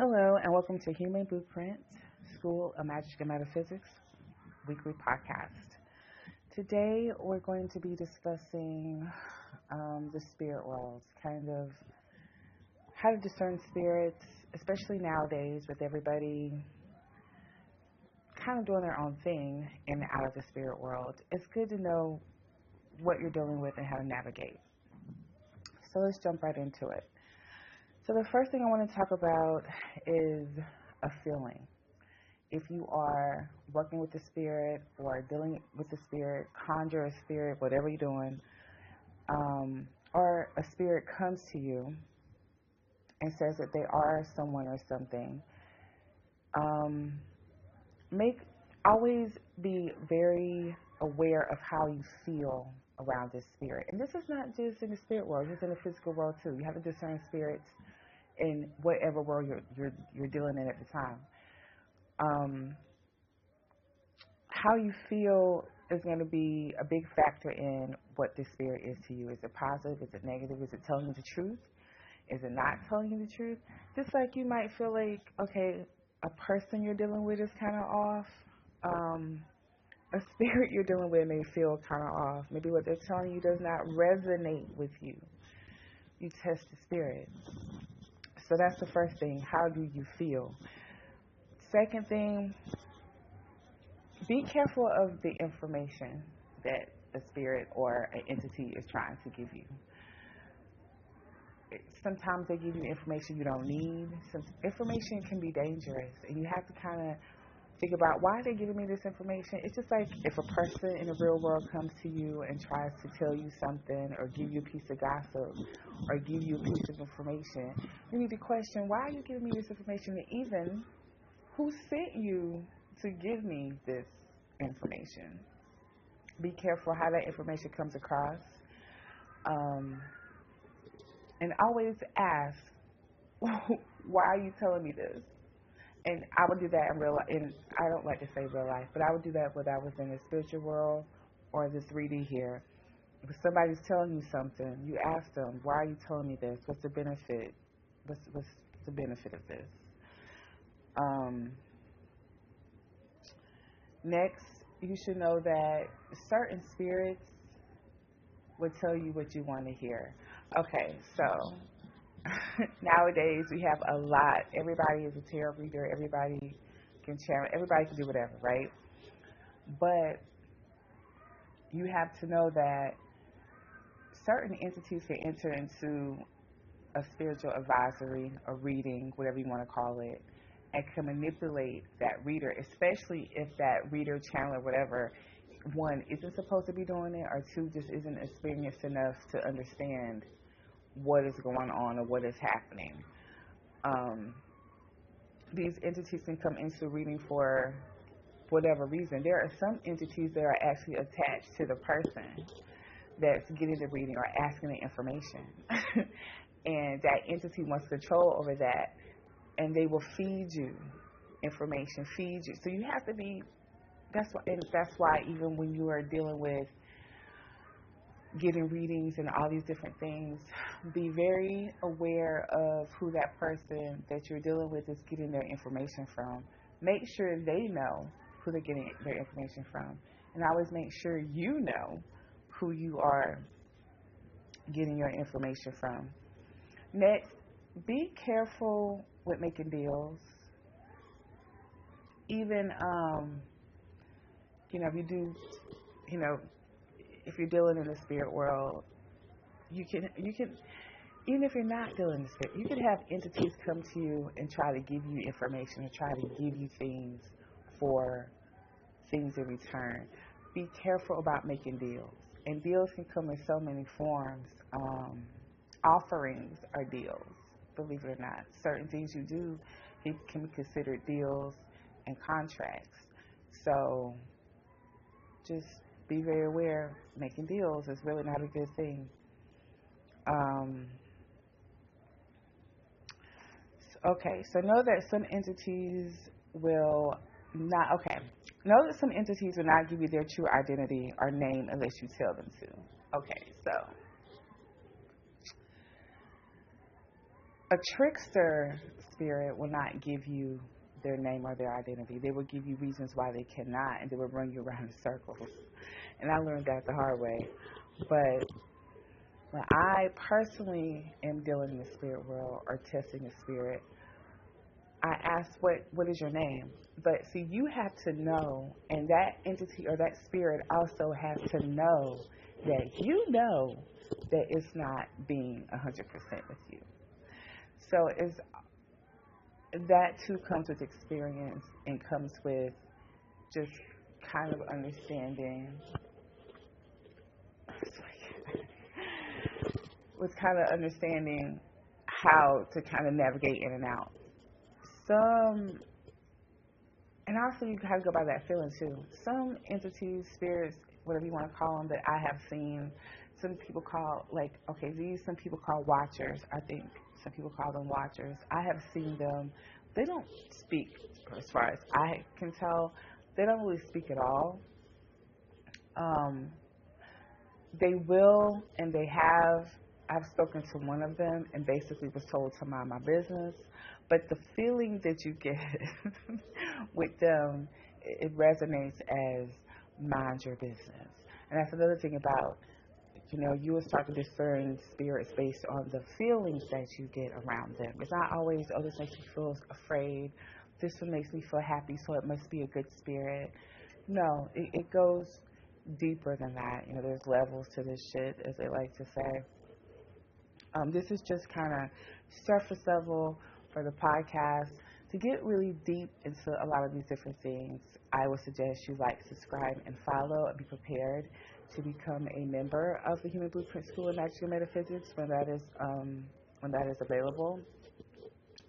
Hello, and welcome to Human Blueprint School of Magic and Metaphysics weekly podcast. Today, we're going to be discussing the spirit world, kind of how to discern spirits, especially nowadays with everybody kind of doing their own thing in and out of the spirit world. It's good to know what you're dealing with and how to navigate. So let's jump right into it. So the first thing I want to talk about is a feeling. If you are working with the spirit or dealing with the spirit, conjure a spirit, whatever you're doing, or a spirit comes to you and says that they are someone or something, always be very aware of how you feel around this spirit. And this is not just in the spirit world, it's in the physical world too. You have to discern spirits in whatever world you're dealing in at the time. How you feel is going to be a big factor in what this spirit is to you. Is it positive? Is it negative? Is it telling you the truth? Is it not telling you the truth? Just like you might feel like, okay, a person you're dealing with is kind of off. A spirit you're dealing with may feel kind of off. Maybe what they're telling you does not resonate with you. You test the spirit. So that's the first thing. How do you feel? Second thing, be careful of the information that a spirit or an entity is trying to give you. Sometimes they give you information you don't need. Some information can be dangerous, and you have to kind of think about, why are they giving me this information? It's just like if a person in the real world comes to you and tries to tell you something or give you a piece of gossip or give you a piece of information. You need to question, why are you giving me this information? And even, who sent you to give me this information? Be careful how that information comes across. And always ask, why are you telling me this? And I would do that in real life. And I don't like to say real life, but I would do that whether I was in the spiritual world or the 3D here. If somebody's telling you something, you ask them, why are you telling me this? What's the benefit? What's the benefit of this? Next, you should know that certain spirits will tell you what you want to hear. Okay, so nowadays we have a lot. Everybody is a tarot reader. Everybody can channel. Everybody can do whatever, right? But you have to know that certain entities can enter into a spiritual advisory, a reading, whatever you want to call it, and can manipulate that reader, especially if that reader, channel, or whatever, one, isn't supposed to be doing it, or two, just isn't experienced enough to understand what is going on or what is happening. These entities can come into reading for whatever reason. There are some entities that are actually attached to the person that's getting the reading or asking the information. And that entity wants control over that, and they will feed you information, feed you. So you have to be, that's why even when you are dealing with getting readings and all these different things, be very aware of who that person that you're dealing with is getting their information from. Make sure they know who they're getting their information from. And always make sure you know who you are getting your information from. Next, be careful with making deals. Even, if you do, if you're dealing in the spirit world, you can, even if you're not dealing in the spirit, you can have entities come to you and try to give you information or try to give you things for things in return. Be careful about making deals. And deals can come in so many forms. Offerings are deals, believe it or not. Certain things you do can be considered deals and contracts. So just be very aware. Making deals is really not a good thing. Okay, so know that some entities will not, know that some entities will not give you their true identity or name unless you tell them to. Okay, so A trickster spirit will not give you their name or their identity. They will give you reasons why they cannot, and they will run you around in circles. And I learned that the hard way. But when I personally am dealing in the spirit world or testing the spirit, I ask, what is your name? But see, you have to know, and that entity or that spirit also has to know that you know that it's not being 100% with you. So it's, that too comes with experience and comes with just kind of understanding, with kind of understanding how to kind of navigate in and out. And also you kind of go by that feeling too. Some entities, spirits, whatever you want to call them, that I have seen, some people call, like, okay, some people call watchers. I think some people call them watchers. I have seen them. They don't speak, as far as I can tell. They don't really speak at all. They will, and they have. I've spoken to one of them and basically was told to mind my business. But the feeling that you get with them, it resonates as mind your business. And that's another thing about, you will start to discern spirits based on the feelings that you get around them. It's not always, oh, this makes me feel afraid. This one makes me feel happy, so it must be a good spirit. No, it goes deeper than that. There's levels to this shit, as they like to say. This is just kind of surface level for the podcast. To get really deep into a lot of these different things, I would suggest you like, subscribe, and follow, and be prepared to become a member of the Human Blueprint School of Magic and Metaphysics when that is available.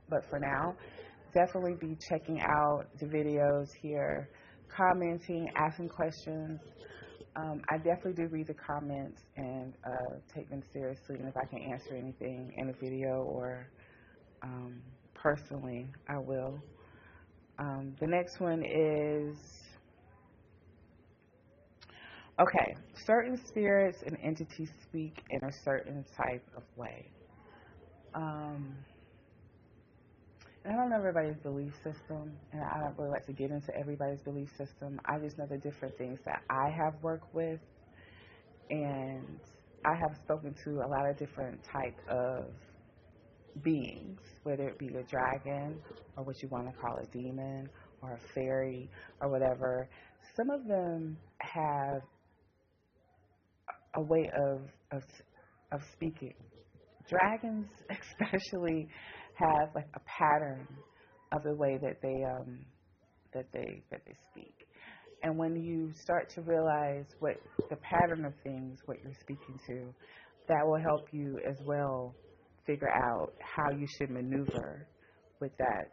But for now, definitely be checking out the videos here, commenting, asking questions. I definitely do read the comments and take them seriously, and if I can answer anything in a video or personally, I will. The next one is, okay, certain spirits and entities speak in a certain type of way. And I don't know everybody's belief system, and I don't really like to get into everybody's belief system. I just know the different things that I have worked with, and I have spoken to a lot of different type of beings, whether it be a dragon or what you want to call a demon or a fairy or whatever. Some of them have a way of speaking. Dragons especially have like a pattern of the way that they speak. And when you start to realize what the pattern of things, what you're speaking to, that will help you as well figure out how you should maneuver with that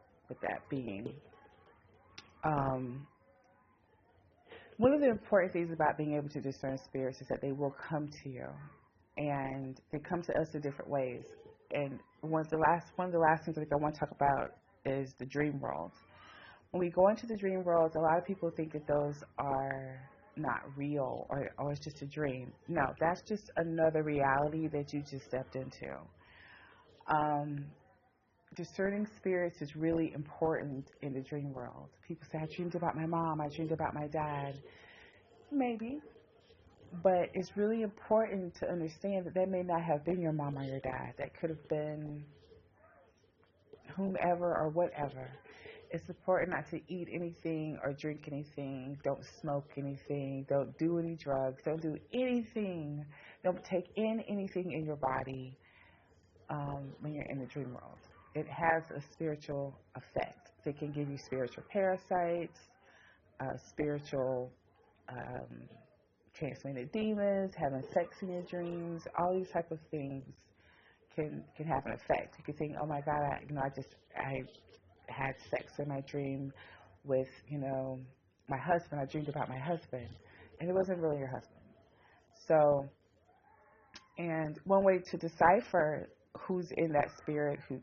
being. One of the important things about being able to discern spirits is that they will come to you, and they come to us in different ways. And one of the last things I want to talk about is the dream world. When we go into the dream world, a lot of people think that those are not real or it's just a dream. No, that's just another reality that you just stepped into. Discerning spirits is really important in the dream world. People say, I dreamed about my mom, I dreamed about my dad. Maybe. But it's really important to understand that may not have been your mom or your dad. That could have been whomever or whatever. It's important not to eat anything or drink anything. Don't smoke anything. Don't do any drugs. Don't do anything. Don't take in anything in your body when you're in the dream world. It has a spiritual effect. It can give you spiritual parasites, spiritual transmitted demons, having sex in your dreams. All these type of things can have an effect. You can think, oh my God, I had sex in my dream with, my husband. I dreamed about my husband, and it wasn't really your husband. So, and one way to decipher who's in that spirit, who's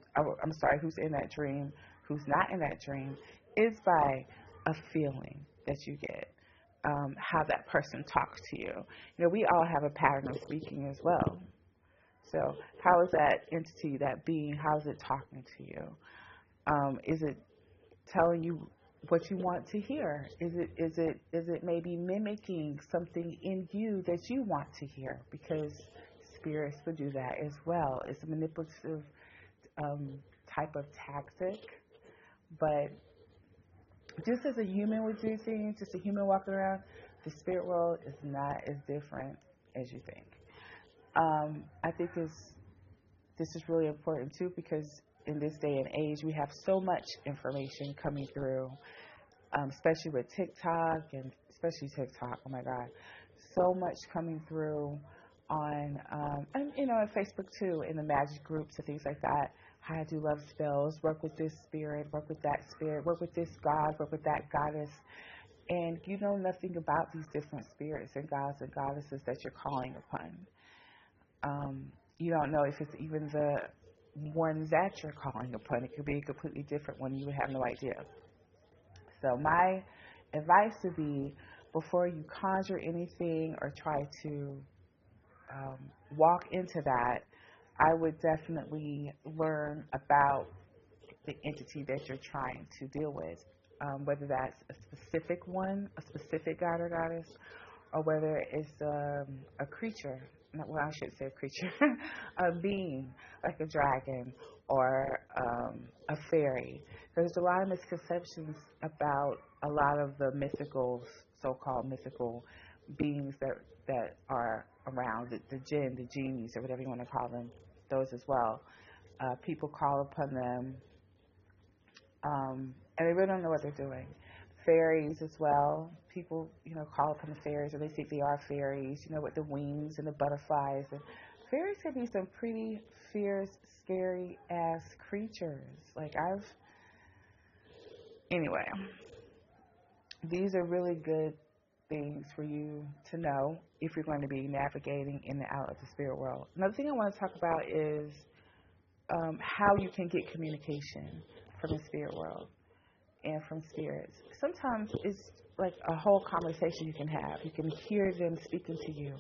in that dream, who's not in that dream, is by a feeling that you get, how that person talks to you. We all have a pattern of speaking as well. So how is that entity, that being, how is it talking to you? Is it telling you what you want to hear? Is it maybe mimicking something in you that you want to hear? Because spirits would do that as well. It's a manipulative type of tactic, but just as a human would do things, just a human walking around, the spirit world is not as different as you think. I think this is really important too, because in this day and age we have so much information coming through, especially with TikTok, and especially TikTok. Oh my God, so much coming through on and on Facebook too, in the magic groups and things like that. How to do love spells, work with this spirit, work with that spirit, work with this god, work with that goddess, and you know nothing about these different spirits and gods and goddesses that you're calling upon. You don't know if it's even the one that you're calling upon. It could be a completely different one. You would have no idea. So my advice would be, before you conjure anything or try to walk into that, I would definitely learn about the entity that you're trying to deal with, whether that's a specific one, a specific god or goddess, or whether it's a creature. Well, I should say a creature, a being like a dragon or a fairy. There's a lot of misconceptions about a lot of the mythical, so-called mythical beings that are around, the jinn, the genies, or whatever you want to call them, those as well. People call upon them, and they really don't know what they're doing. Fairies as well. People, call upon the fairies, or they think they are fairies, with the wings and the butterflies. And fairies can be some pretty fierce, scary ass creatures. Anyway, these are really good things for you to know if you're going to be navigating in and out of the spirit world. Another thing I want to talk about is how you can get communication from the spirit world and from spirits. Sometimes it's like a whole conversation you can have. You can hear them speaking to you.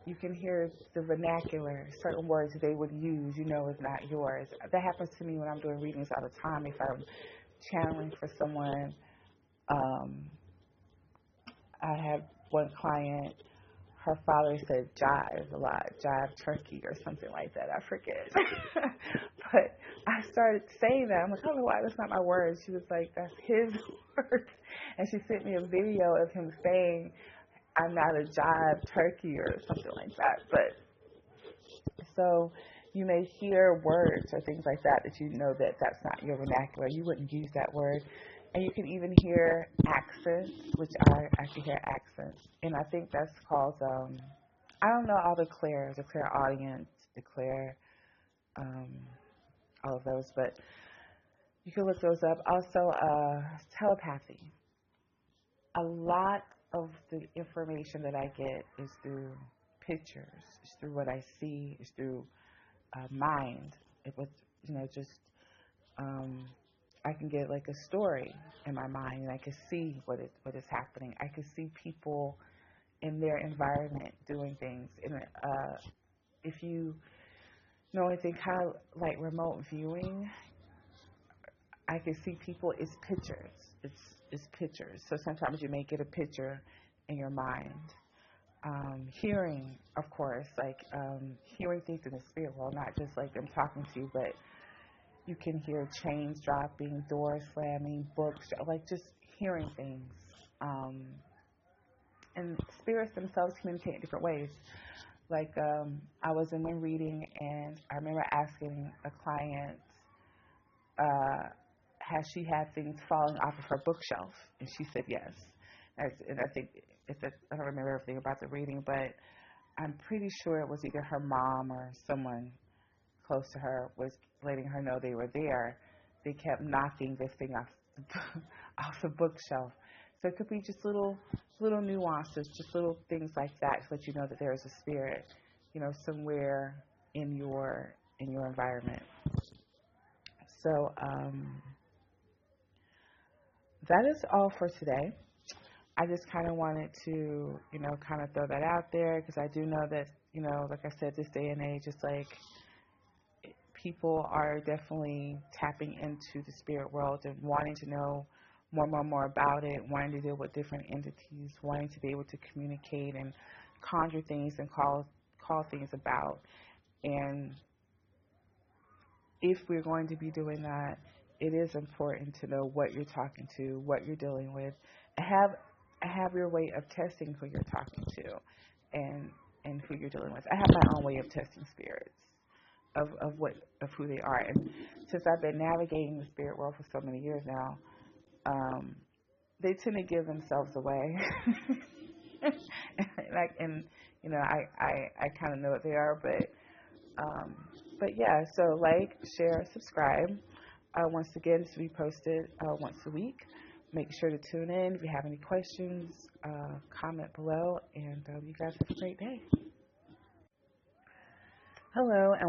You can hear the vernacular, certain words they would use, is not yours. That happens to me when I'm doing readings all the time. If I'm channeling for someone, I had one client, her father said jive a lot, jive turkey or something like that. I forget. But I started saying that. I'm like, I don't know why that's not my word. She was like, that's his word. And she sent me a video of him saying, I'm not a jive turkey or something like that. But so you may hear words or things like that you know that's not your vernacular. You wouldn't use that word. And you can even hear accents, which I can hear accents. And I think that's called, I don't know all the clairaudience, all of those, but you can look those up. Also, telepathy. A lot of the information that I get is through pictures, it's through what I see, it's through mind. It was, just I can get like a story in my mind, and I can see what is happening. I can see people in their environment doing things. And if you know anything kind of like remote viewing, I can see people. It's pictures. It's pictures. So sometimes you may get a picture in your mind. Hearing, of course, hearing things in the spirit world, not just like them talking to you, but you can hear chains dropping, doors slamming, books, like just hearing things. And spirits themselves communicate in different ways. I was in a reading, and I remember asking a client, has she had things falling off of her bookshelf? And she said yes. And I think, I don't remember everything about the reading, but I'm pretty sure it was either her mom or someone close to her was letting her know they were there. They kept knocking this thing off the bookshelf. So it could be just little nuances, just little things like that, to let you know that there is a spirit, somewhere in your environment. So that is all for today. I just kind of wanted to, kind of throw that out there because I do know that, like I said, this day and age, it's like people are definitely tapping into the spirit world and wanting to know more about it, wanting to deal with different entities, wanting to be able to communicate and conjure things and call things about. And if we're going to be doing that, it is important to know what you're talking to, what you're dealing with. Have your way of testing who you're talking to, and who you're dealing with. I have my own way of testing spirits of who they are, and since I've been navigating the spirit world for so many years now, they tend to give themselves away. And I kind of know what they are, but yeah, so like, share, subscribe. Once again, this will be posted once a week. Make sure to tune in. If you have any questions, comment below, and you guys have a great day. Hello, and